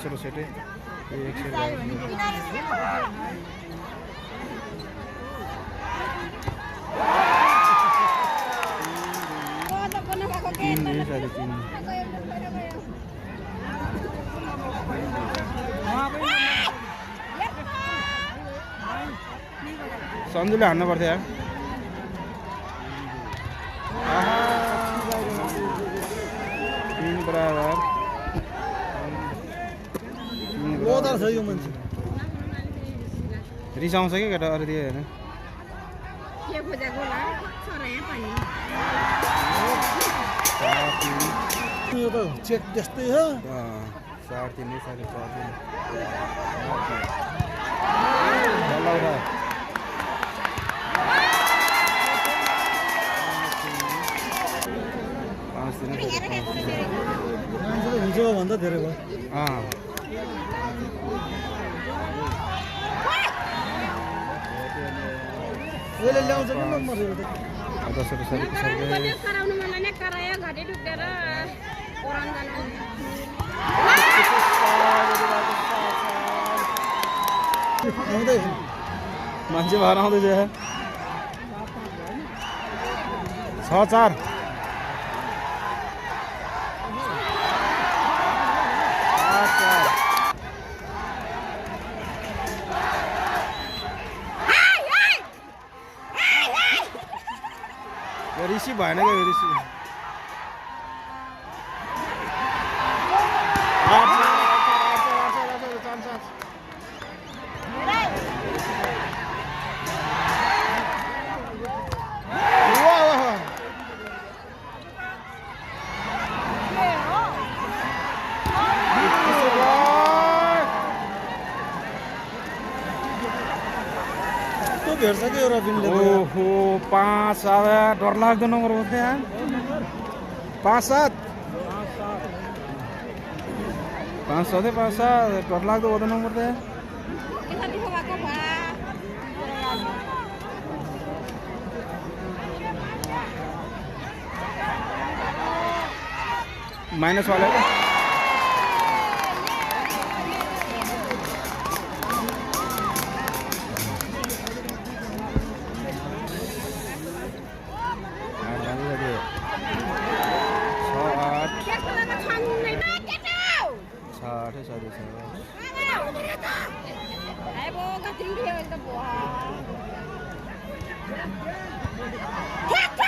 10 set है ये 1 set तीन ये 3.5 संजुले हान्नु पर्थ्यो यार तीन बराबर रिसाउँछ कि केटा अरू दियो होइन चेक त्यस्तै हो 3.5 4.5 हुन्छ भन्दा धेरै भयो अहिले ल्याउँछ कि नम्बर 10 रुपैयाँ सर्दै कराउनु मलाई नै करायो घडी डुक्देर ओरान जानु आउँदै मान्छे भएर आउँदैछ 6-4 रिसिभ भएन क्या रिसिभ भेट्छ कि एउटा पिनले ओहो 5 डरलाग्दो नम्बर हो त्यहाँ 5-7 डरलाग्दो हुँदो नम्बर त्यहाँ माइनस वाला Get